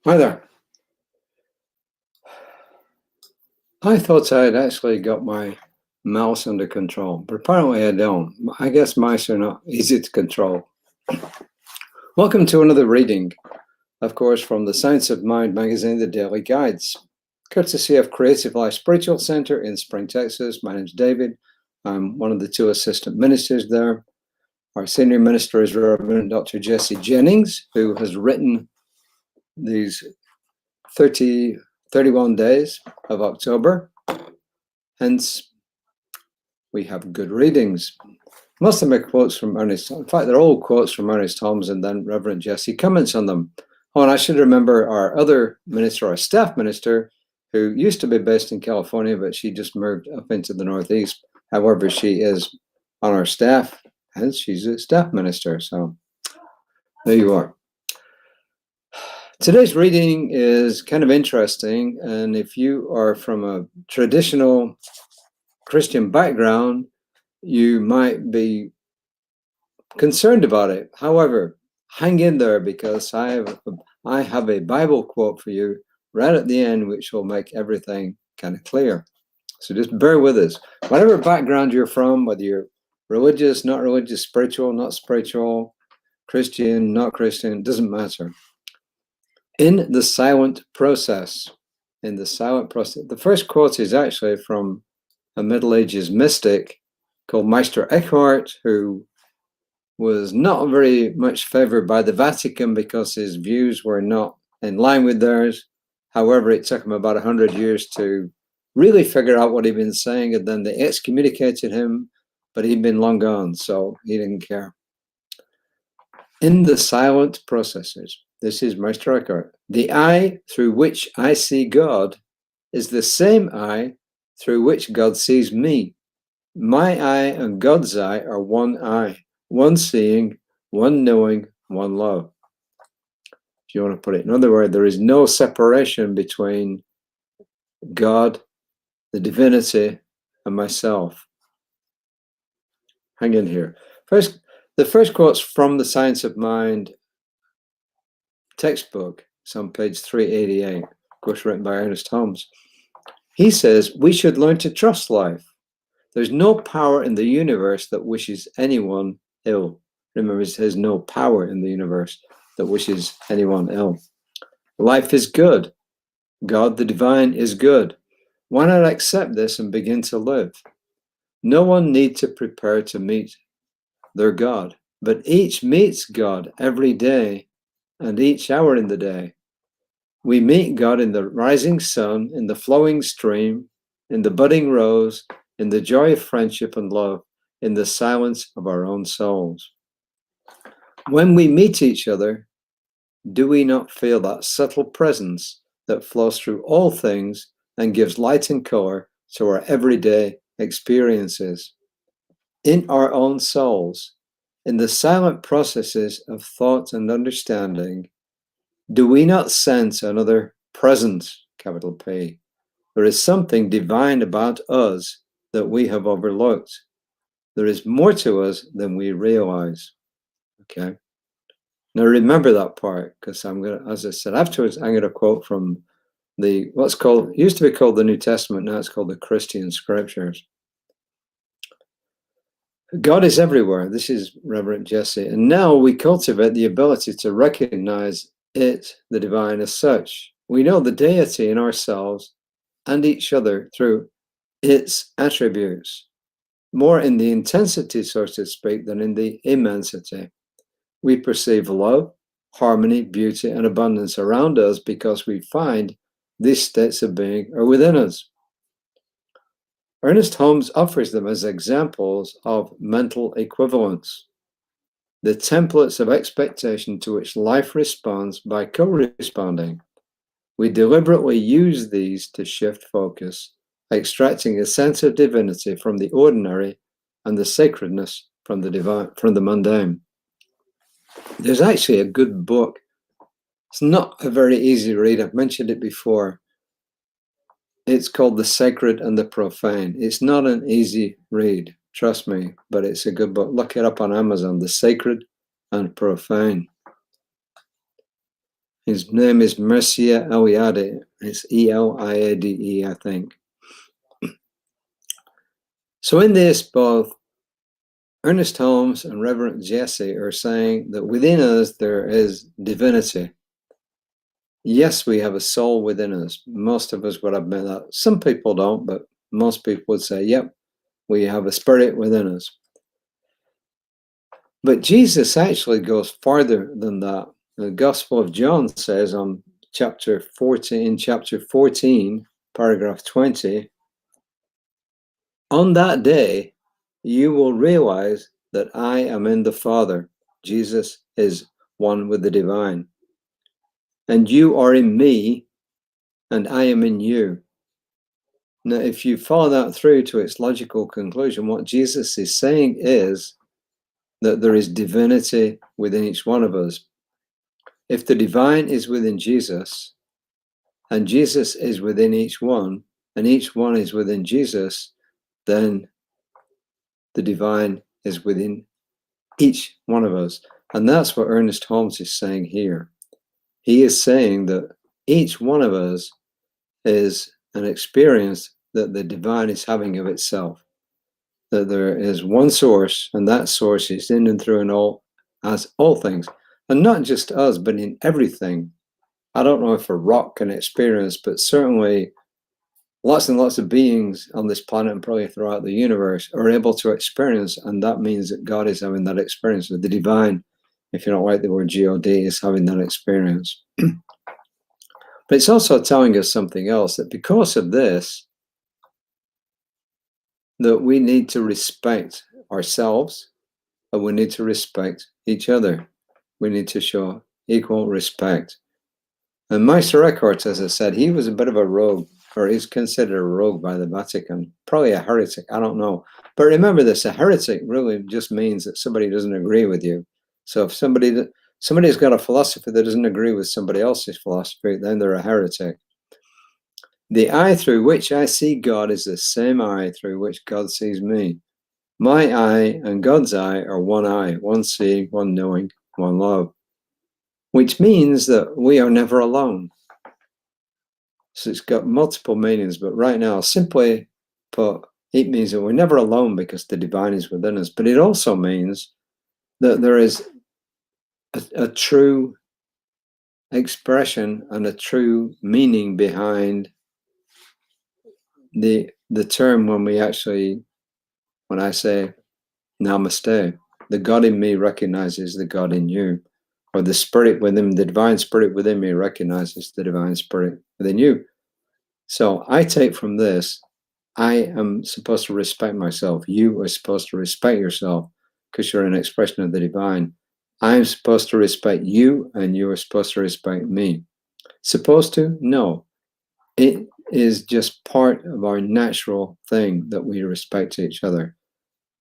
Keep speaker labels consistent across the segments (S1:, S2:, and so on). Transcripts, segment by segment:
S1: Hi there. I thought I'd actually got my mouse under control, but apparently I don't. I guess mice are not easy to control. Welcome to another reading, of course, from the Science of Mind magazine, the Daily Guides, courtesy of Creative Life Spiritual Center in Spring, Texas. My name's David. I'm one of the two assistant ministers there. Our senior minister is Reverend Dr. Jesse Jennings, who has written these 31 days of October. Hence, we have good readings. Most of them are quotes from Ernest. In fact, they're all quotes from Ernest Holmes, and then Reverend Jesse comments on them. Oh, and I should remember our other minister, our staff minister, who used to be based in California, but she just moved up into the Northeast. However, she is on our staff, and she's a staff minister. So there you are. Today's reading is kind of interesting, and if you are from a traditional Christian background, you might be concerned about it. However, hang in there, because I have a Bible quote for you right at the end, which will make everything kind of clear. So just bear with us. Whatever background you're from, whether you're religious, not religious, spiritual, not spiritual, Christian, not Christian, it doesn't matter. In the silent process, the first quote is actually from a Middle Ages mystic called Meister Eckhart, who was not very much favored by the Vatican because his views were not in line with theirs. However, it took him about 100 years to really figure out what he'd been saying, and then they excommunicated him, but he'd been long gone, so he didn't care. In the silent processes, this is Meister Eckhart, the eye through which I see God is the same eye through which God sees me. My eye and God's eye are one eye, one seeing, one knowing, one love. If you want to put it in other words, there is no separation between God, the divinity, and myself. Hang in here. The first quote's from the Science of Mind textbook. It's on page 388, of course, written by Ernest Holmes. He says, we should learn to trust life. There's no power in the universe that wishes anyone ill. Remember, it says no power in the universe that wishes anyone ill. Life is good. God, the divine, is good. Why not accept this and begin to live? No one needs to prepare to meet their God, but each meets God every day and each hour in the day. We meet God in the rising sun, in the flowing stream, in the budding rose, in the joy of friendship and love, in the silence of our own souls. When we meet each other, do we not feel that subtle presence that flows through all things and gives light and color to our everyday experiences? In our own souls, in the silent processes of thought and understanding, do we not sense another presence, capital P? There is something divine about us that we have overlooked. There is more to us than we realize. Okay. Now remember that part, because I'm going to, as I said afterwards, I'm going to quote from what's called, used to be called the New Testament, now it's called the Christian Scriptures. God is everywhere. This is Reverend Jesse. And now we cultivate the ability to recognize it, the divine, as such. We know the deity in ourselves and each other through its attributes, more in the intensity, so to speak, than in the immensity. We perceive love, harmony, beauty, and abundance around us because we find these states of being are within us. Ernest Holmes offers them as examples of mental equivalence, the templates of expectation to which life responds by co-responding. We deliberately use these to shift focus, extracting a sense of divinity from the ordinary and the sacredness from the divine, from the mundane. There's actually a good book. It's not a very easy read. I've mentioned it before. It's called The Sacred and the Profane. It's not an easy read, trust me, but it's a good book. Look it up on Amazon, The Sacred and Profane. His name is Mircea Eliade. It's Eliade, I think. So in this, both Ernest Holmes and Reverend Jesse are saying that within us there is divinity. Yes, we have a soul within us. Most of us would admit that. Some people don't, but most people would say, yep, we have a spirit within us. But Jesus actually goes farther than that. The Gospel of John says on chapter 14, paragraph 20, on that day, you will realize that I am in the Father. Jesus is one with the divine. And you are in me, and I am in you. Now, if you follow that through to its logical conclusion, what Jesus is saying is that there is divinity within each one of us. If the divine is within Jesus, and Jesus is within each one, and each one is within Jesus, then the divine is within each one of us. And that's what Ernest Holmes is saying here. He is saying that each one of us is an experience that the divine is having of itself. That there is one source, and that source is in and through and all, as all things. And not just us, but in everything. I don't know if a rock can experience, but certainly lots and lots of beings on this planet and probably throughout the universe are able to experience, and that means that God is having that experience. With the divine, if you don't like the word God, is having that experience. But it's also telling us something else, that because of this, that we need to respect ourselves and we need to respect each other. We need to show equal respect. And Meister Eckhart, as I said, he was a bit of a rogue, or he's considered a rogue by the Vatican, probably a heretic, I don't know. But remember this, a heretic really just means that somebody doesn't agree with you. So if somebody's got a philosophy that doesn't agree with somebody else's philosophy, then they're a heretic. The eye through which I see God is the same eye through which God sees me. My eye and God's eye are one eye, one seeing, one knowing, one love. Which means that we are never alone. So it's got multiple meanings, but right now, simply put, it means that we're never alone because the divine is within us. But it also means that there is a true expression and a true meaning behind the term when I say namaste. The God in me recognizes the God in you, or the spirit within, the divine spirit within me recognizes the divine spirit within you. So I take from this, I am supposed to respect myself. You are supposed to respect yourself because you're an expression of the divine. I'm supposed to respect you, and you are supposed to respect me. Supposed to? No. It is just part of our natural thing that we respect each other.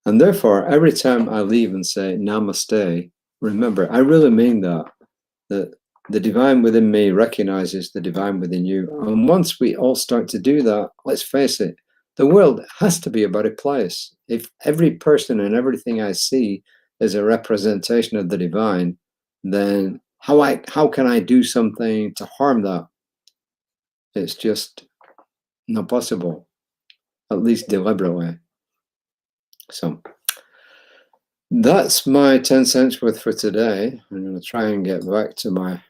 S1: And therefore, every time I leave and say namaste, remember, I really mean that the divine within me recognizes the divine within you. And once we all start to do that, let's face it, the world has to be a better place. If every person and everything I see is a representation of the divine, then how can I do something to harm that? It's just not possible, at least deliberately. So that's my 10 cents worth for today. I'm going to try and get back to my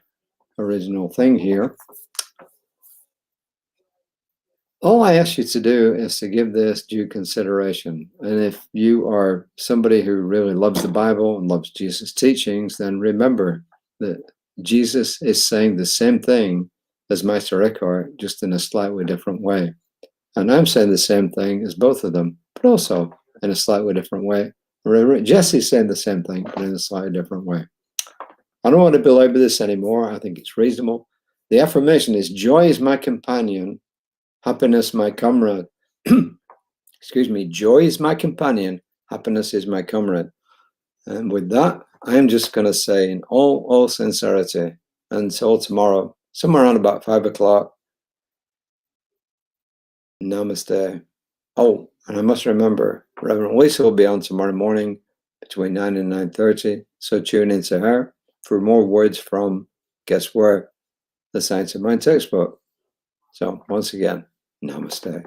S1: original thing here. All I ask you to do is to give this due consideration. And if you are somebody who really loves the Bible and loves Jesus' teachings, then remember that Jesus is saying the same thing as Meister Eckhart, just in a slightly different way. And I'm saying the same thing as both of them, but also in a slightly different way. Jesse's saying the same thing, but in a slightly different way. I don't want to belabor this anymore. I think it's reasonable. The affirmation is, joy is my companion, happiness my comrade. Excuse me, joy is my companion, happiness is my comrade. And with that, I'm just going to say in all sincerity, until tomorrow, somewhere around about 5 o'clock, namaste. Oh, and I must remember, Reverend Lisa will be on tomorrow morning between 9 and 9:30. So tune in to her for more words from, guess where? the Science of Mind textbook. So once again, namaste.